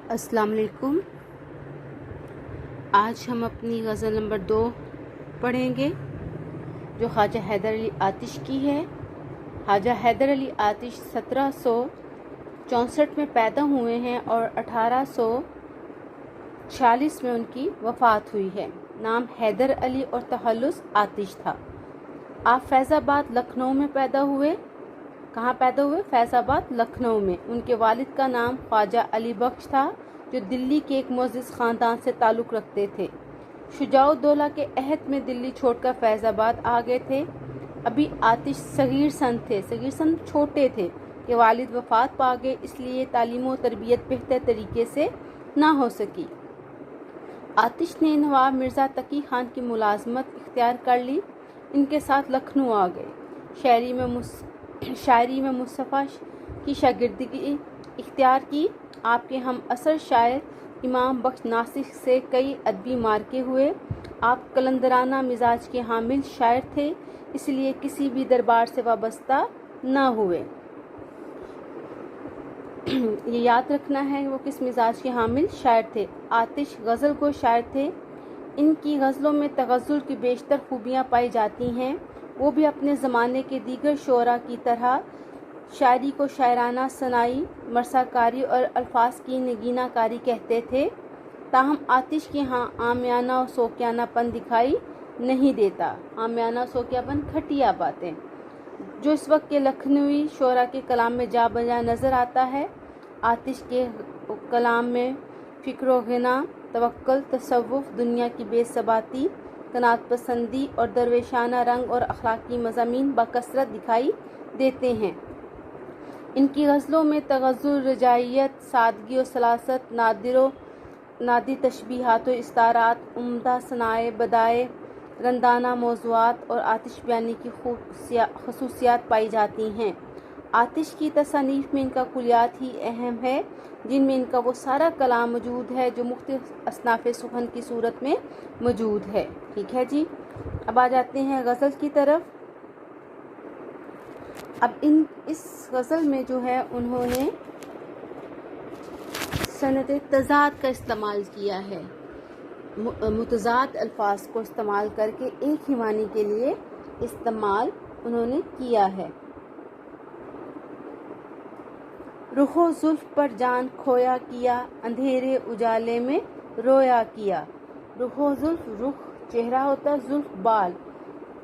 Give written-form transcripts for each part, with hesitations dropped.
अस्सलाम वालेकुम। आज हम अपनी गज़ल नंबर 2 पढ़ेंगे जो ख्वाजा हैदर अली आतिश की है। ख्वाजा हैदर अली आतिश 1764 में पैदा हुए हैं और 1846 में उनकी वफ़ात हुई है। नाम हैदर अली और तखल्लुस आतिश था। आप फैज़ाबाद लखनऊ में पैदा हुए। कहाँ पैदा हुए? फैज़ाबाद लखनऊ में। उनके वालिद का नाम ख्वाजा अली बख्श था जो दिल्ली के एक मुअज़्ज़िज़ ख़ानदान से ताल्लुक़ रखते थे। शुजाउद्दौला के अहद में दिल्ली छोड़कर फैज़ाबाद आ गए थे। अभी आतिश सगीर सन थे, सगीर सन छोटे थे कि वालिद वफ़ात पा गए, इसलिए तालीम व तरबियत बेहतर तरीके से ना हो सकी। आतिश ने नवाब मिर्ज़ा तकी ख़ान की मुलाजमत इख्तियार कर ली। इनके साथ लखनऊ आ गए। शायरी में मुस्तफ़ा की शागिर्दगी इख्तियार की। आपके हम असर शायर इमाम बख्श नासिक से कई अदबी मार्के हुए। आप कलंदराना मिजाज के हामिल शायर थे, इसलिए किसी भी दरबार से वाबस्ता ना हुए। ये याद रखना है वो किस मिजाज के हामिल शायर थे। आतिश गज़ल को शायर थे। इनकी गज़लों में तगज़्ज़ुल की बेशतर खूबियाँ पाई जाती हैं। वो भी अपने ज़माने के दीगर शोरा की तरह शायरी को शायराना सनाई, मरसाकारी और अल्फाज की नगीनाकारी कहते थे। ताहम आतिश के यहाँ आमियाना और सोकियानापन दिखाई नहीं देता। आमियाना सोकियापन घटिया बातें जो इस वक्त के लखनवी शोरा के कलाम में जा बजा नज़र आता है। आतिश के कलाम में फ़िक्र गिना, तवक्कुल, तसव्वुफ़, दुनिया की बेसबाती, कनात पसंदी और दरवेशाना रंग और अखलाकी मज़ामीन बकसरत दिखाई देते हैं। इनकी गज़लों में तगज़्ज़ुल, रजाइयत, सादगी और सलासत, नादिर तशबीहात और इस्तारात, उम्दा सनाए बदाए, रंदाना मौज़ूआत और आतिश बयानी की ख़ुसूसियात पाई जाती हैं। आतिश की तसानीफ़ में इनका कुलियात ही अहम है, जिनमें इनका वो सारा कलाम मौजूद है जो मुख्तलिफ़ असनाफ़े सुखन की सूरत में मौजूद है। ठीक है जी, अब आ जाते हैं गज़ल की तरफ। अब इस गज़ल में जो है उन्होंने सनत तज़ाद का इस्तेमाल किया है। मुतज़ाद अल्फाज को इस्तेमाल करके एक ही मानी के लिए इस्तेमाल उन्होंने किया है। रुखो जुल्फ पर जान खोया किया, अंधेरे उजाले में रोया किया। रुखो जुल्फ, रुख चेहरा होता, जुल्फ बाल,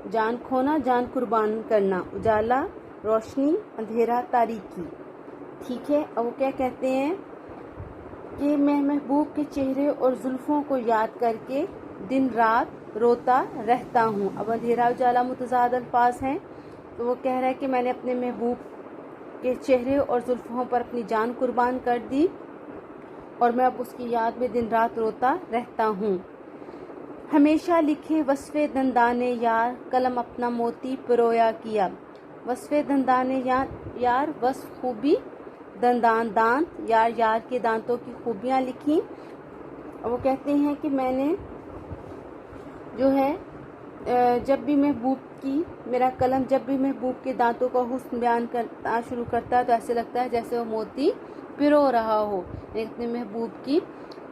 जान खोना जान कुर्बान करना, उजाला रोशनी, अंधेरा तारीकी। ठीक है, अब वो क्या कहते हैं कि मैं महबूब के चेहरे और जुल्फ़ों को याद करके दिन रात रोता रहता हूँ। अब अंधेरा उजाला मुतज़ाद अल्फाज हैं, तो वो कह रहा है कि मैंने अपने महबूब के चेहरे और जुल्फ़ों पर अपनी जान कुर्बान कर दी और मैं अब उसकी याद में दिन रात रोता रहता हूँ। हमेशा लिखे वस्फ़े दंदाने यार, कलम अपना मोती पिरोया किया। वस्फ़े दंदाने यार, वस्फ़ खूबी, दंदान दांत, यार यार के दांतों की खूबियाँ लिखी। और वो कहते हैं कि मैंने जो है जब भी महबूब की मेरा कलम जब भी महबूब के दांतों का हुस्न बयान करना शुरू करता है तो ऐसे लगता है जैसे वो मोती पिरो रहा हो। अपने महबूब की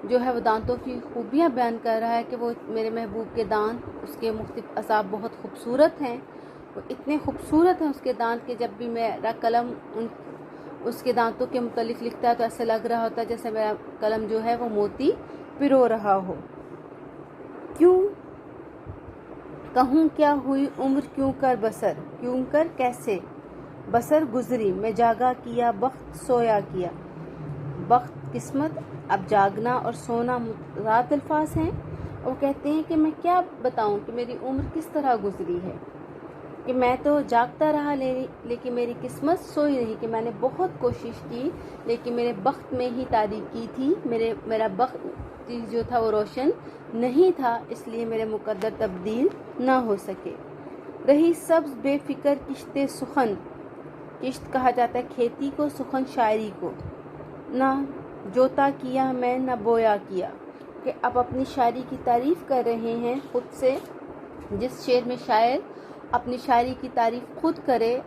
जो है वो दांतों की खूबियाँ बयान कर रहा है कि वो मेरे महबूब के दांत, उसके मुख्तलिफ असाब बहुत खूबसूरत हैं। वो इतने खूबसूरत हैं उसके दांत कि जब भी मेरा कलम उसके दांतों के मुतालिक लिखता है तो ऐसे लग रहा होता है जैसे मेरा कलम जो है वो मोती पिरो रहा हो। क्यों कहूँ क्या हुई उम्र, क्यों कर बसर, क्यों कर कैसे बसर गुजरी, मैं जागा किया बख्त सोया किया। बख्त किस्मत, अब जागना और सोना मुतज़ाद अल्फाज हैं। वो कहते हैं कि मैं क्या बताऊं कि मेरी उम्र किस तरह गुजरी है, कि मैं तो जागता रहा लेकिन मेरी किस्मत सोई रही, कि मैंने बहुत कोशिश की लेकिन मेरे बख्त में ही तारीकी थी, मेरा बख्त जो था वो रोशन नहीं था, इसलिए मेरे मुकद्दर तब्दील ना हो सके। रही सब्ज़ बेफिक्र किश्ते सुखन, किश्त कहा जाता है खेती को, सुखन शायरी को। ना जोता किया मैं ना बोया किया, कि आप अपनी शायरी की तारीफ़ कर रहे हैं खुद से। जिस शेर में शायर अपनी शायरी की तारीफ़ खुद करे,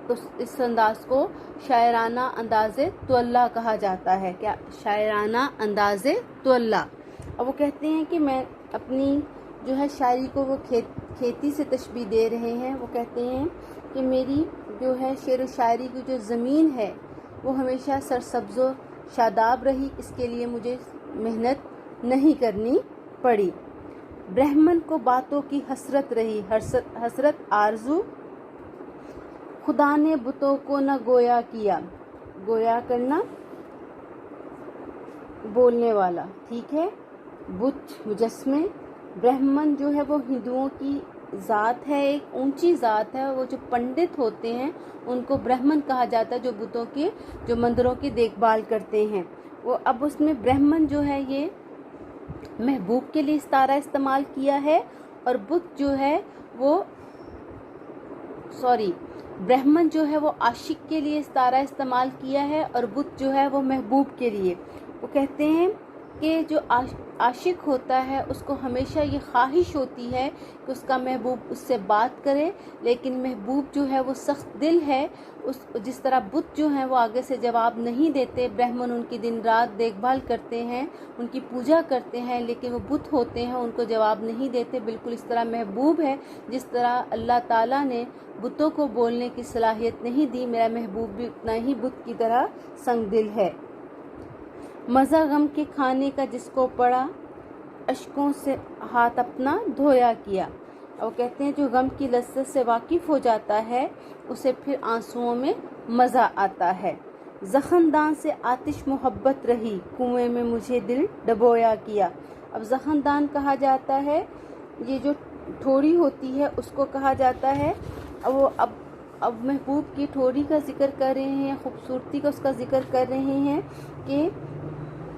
تو اس انداز کو شاعرانہ انداز تولا کہا جاتا ہے. کیا؟ شاعرانہ انداز تولا. اب وہ کہتے ہیں کہ میں اپنی جو ہے شاعری کو وہ کھیتی سے تشبیہ دے رہے ہیں. وہ کہتے ہیں کہ میری جو ہے شعر و شاعری کی جو زمین ہے وہ ہمیشہ سرسبز و شاداب رہی، اس کے لیے مجھے محنت نہیں کرنی پڑی. برہمن کو باتوں کی حسرت رہی، حسرت آرزو، خدا نے بتوں کو نہ گویا کیا. گویا کرنا، بولنے والا، ٹھیک ہے. بت مجسمے. برہمن جو ہے وہ ہندوؤں کی ذات ہے، ایک اونچی ذات ہے. وہ جو پنڈت ہوتے ہیں ان کو برہمن کہا جاتا ہے، جو بتوں کے جو مندروں کی دیکھ بھال کرتے ہیں. وہ اب اس میں برہمن جو ہے یہ محبوب کے لیے استعارہ استعمال کیا ہے، اور بت جو ہے وہ برہمن جو ہے وہ عاشق کے لیے استعارہ استعمال کیا ہے، اور بت جو ہے وہ محبوب کے لیے. وہ کہتے ہیں کہ جو عاشق ہوتا ہے اس کو ہمیشہ یہ خواہش ہوتی ہے کہ اس کا محبوب اس سے بات کرے، لیکن محبوب جو ہے وہ سخت دل ہے. جس طرح بت جو ہیں وہ آگے سے جواب نہیں دیتے، برہمن ان کی دن رات دیکھ بھال کرتے ہیں، ان کی پوجا کرتے ہیں، لیکن وہ بت ہوتے ہیں ان کو جواب نہیں دیتے. بالکل اس طرح محبوب ہے، جس طرح اللہ تعالیٰ نے بتوں کو بولنے کی صلاحیت نہیں دی، میرا محبوب بھی اتنا ہی بت کی طرح سنگ دل ہے. مزہ غم کے کھانے کا جس کو پڑا، اشکوں سے ہاتھ اپنا دھویا کیا. اور کہتے ہیں جو غم کی لذت سے واقف ہو جاتا ہے اسے پھر آنسوؤں میں مزہ آتا ہے. زخم دان سے آتش محبت رہی، کنویں میں مجھے دل ڈبویا کیا. اب زخم دان کہا جاتا ہے، یہ جو ٹھوڑی ہوتی ہے اس کو کہا جاتا ہے. وہ اب محبوب کی ٹھوڑی کا ذکر کر رہے ہیں، خوبصورتی کا اس کا ذکر کر رہے ہیں کہ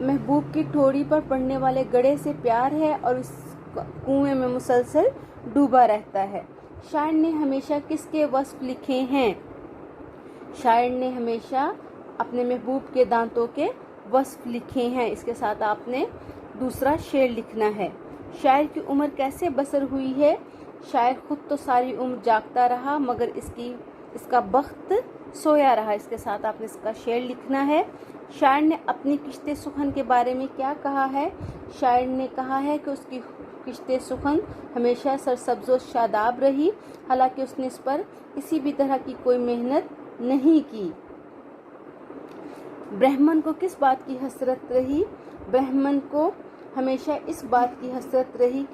محبوب کی ٹھوڑی پر پڑنے والے گڑھے سے پیار ہے اور اس کنویں میں مسلسل ڈوبا رہتا ہے. شاعر نے ہمیشہ کس کے وصف لکھے ہیں؟ شاعر نے ہمیشہ اپنے محبوب کے دانتوں کے وصف لکھے ہیں. اس کے ساتھ آپ نے دوسرا شعر لکھنا ہے. شاعر کی عمر کیسے بسر ہوئی ہے؟ شاعر خود تو ساری عمر جاگتا رہا مگر اس کا بخت سویا رہا. اس کے ساتھ آپ نے اس کا شعر لکھنا ہے. شاعر نے اپنی کشت سخن کے بارے میں کیا کہا ہے؟ شاعر نے کہا ہے کہ اس کی کشت سخن ہمیشہ سرسبز و شاداب رہی، حالانکہ اس نے اس پر کسی بھی طرح کی کوئی محنت نہیں کی. برہمن کو کس بات کی حسرت رہی؟ برہمن کو ہمیشہ اس بات کی حسرت رہی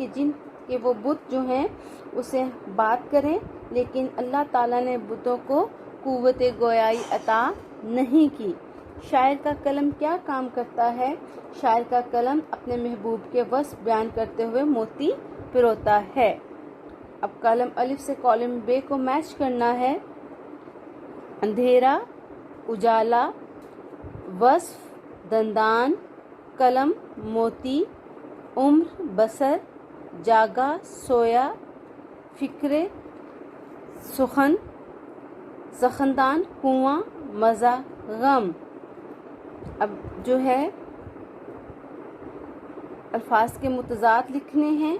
کہ وہ بت جو ہیں اسے بات کریں، لیکن اللہ تعالیٰ نے بتوں کو قوت گویائی عطا نہیں کی. شاعر کا قلم کیا کام کرتا ہے؟ شاعر کا قلم اپنے محبوب کے وصف بیان کرتے ہوئے موتی پروتا ہے. اب کالم الف سے کالم بے کو میچ کرنا ہے. اندھیرا، اجالا، وصف، دندان، قلم، موتی، عمر، بسر، جاگا، سویا، فکر، سخن، زخندان، کنواں، مزہ، غم. اب جو ہے الفاظ کے متضاد لکھنے ہیں.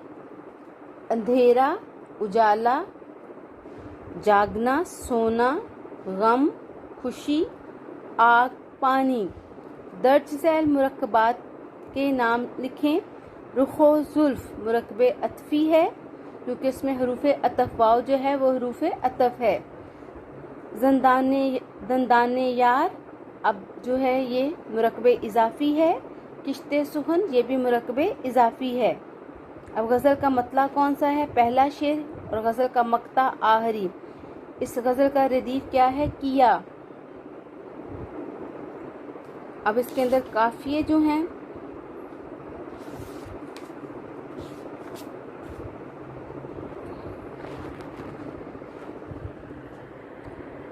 اندھیرا، اجالا، جاگنا، سونا، غم، خوشی، آگ، پانی. درج ذیل مرکبات کے نام لکھیں. رخ و زلف مرکب عطفی ہے کیونکہ اس میں حروف عطف واو جو ہے وہ حروف عطف ہے. دندان یار اب جو ہے یہ مرکب اضافی ہے. کشت سخن یہ بھی مرکب اضافی ہے. اب غزل کا مطلع کون سا ہے؟ پہلا شعر اور غزل کا مقطع آخری. اس غزل کا ردیف کیا ہے؟ کیا. اب اس کے اندر قافیے جو ہیں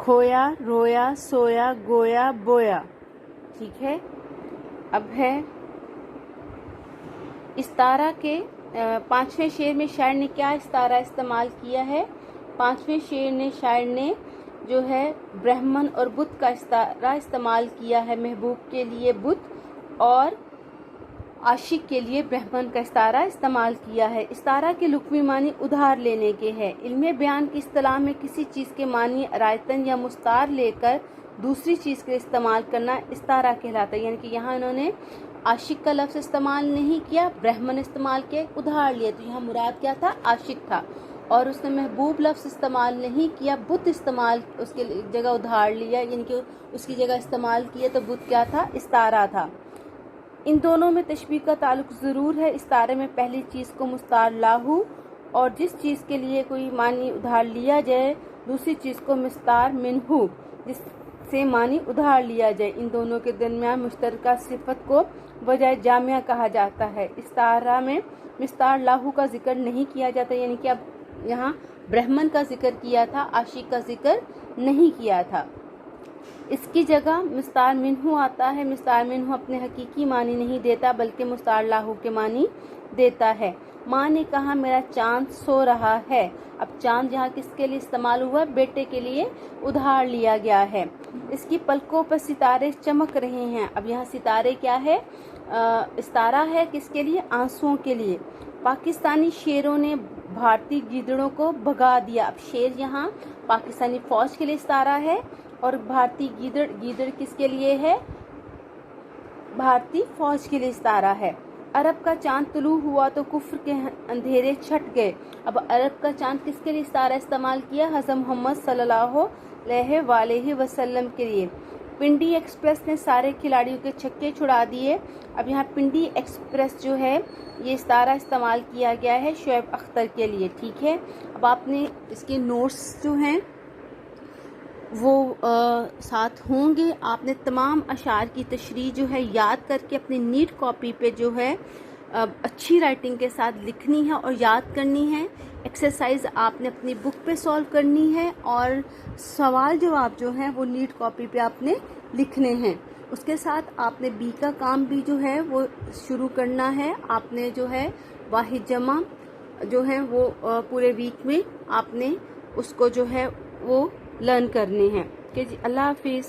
کھویا، رویا، سویا، گویا، بویا. ٹھیک ہے. اب ہے استعارہ کے پانچویں شعر میں شاعر نے کیا استعارہ استعمال کیا ہے؟ پانچویں شعر نے شاعر نے جو ہے برہمن اور بت کا استعارہ استعمال کیا ہے. محبوب کے لیے بت اور आशिक के लिए ब्रह्मन का इस्तारा इस्तेमाल किया है। इस्तारा के लुग़वी मानी उधार लेने के हैं। इल्म बयान की इस्तिलाह में किसी चीज़ के मानी रायतन या मुस्तार लेकर दूसरी चीज़ के इस्तेमाल करना इस्तारा कहलाता है। यानी कि यहाँ इन्होंने आशिक का लफ्ज़ इस्तेमाल नहीं किया, ब्रह्मन इस्तेमाल किया, उधार लिया। तो यहाँ मुराद क्या था? आशिक था। और उसने महबूब लफ्ज़ इस्तेमाल नहीं किया, बुत इस्तेमाल उसके जगह उधार लिया, यानी कि उसकी जगह इस्तेमाल किया। तो बुत क्या था? इस्तारा था। इन दोनों में तशबीह का ताल्लुक ज़रूर है। इस्तारे में पहली चीज़ को मुस्तार लाहू और जिस चीज़ के लिए कोई मानी उधार लिया जाए, दूसरी चीज़ को मुस्तार मिनहू जिससे मानी उधार लिया जाए। इन दोनों के दरमियान मुश्तरका सिफत को वजह जामिया कहा जाता है। इस्तारा में मुस्तार लाहू का जिक्र नहीं किया जाता, यानी कि अब यहाँ ब्रह्मन का जिक्र किया था, आशिक का जिक्र नहीं किया था। इसकी जगह मुस्तार मिन्हू आता है। मुस्तार मिन्हू अपने हकीकी मानी नहीं देता बल्कि मुस्तार लाहू के मानी देता है। माँ ने कहा मेरा चांद सो रहा है। अब चांद यहाँ किसके लिए इस्तेमाल हुआ? बेटे के लिए उधार लिया गया है। इसकी पलकों पर सितारे चमक रहे हैं। अब यहाँ सितारे क्या है? इस्तारा है किसके लिए? आंसुओं के लिए। पाकिस्तानी शेरों ने भारतीय गीदड़ों को भगा दिया। अब शेर यहाँ पाकिस्तानी फौज के लिए इस्तारा है और भारतीय गीदड़ किसके लिए है? भारतीय फौज के लिए इस्तारा है। अरब का चांद तुलू हुआ तो कुफ्र के अंधेरे छट गए। अब अरब का चांद किसके लिए इस्तारा इस्तेमाल किया? हज़रत मोहम्मद सल्लल्लाहु अलैहि वसल्लम के लिए। पिंडी एक्सप्रेस ने सारे खिलाड़ियों के छक्के छुड़ा दिए। अब यहाँ पिंडी एक्सप्रेस जो है ये इस्तारा इस्तेमाल किया गया है शुएब अख्तर के लिए। ठीक है, अब आपने इसके नोट्स जो हैं वो साथ होंगे। आपने तमाम अशार की तशरीह जो है याद करके अपनी नीट कॉपी पे जो है अच्छी राइटिंग के साथ लिखनी है और याद करनी है। एक्सरसाइज आपने अपनी बुक पे सॉल्व करनी है और सवाल जवाब जो है वो नीट कॉपी पे आपने लिखने हैं। उसके साथ आपने बी का काम भी जो है वो शुरू करना है। आपने जो है वाहिद जमा जो है वो पूरे वीक में आपने उसको जो है वो लर्न करने हैं। कि जी अल्लाह हाफिज़।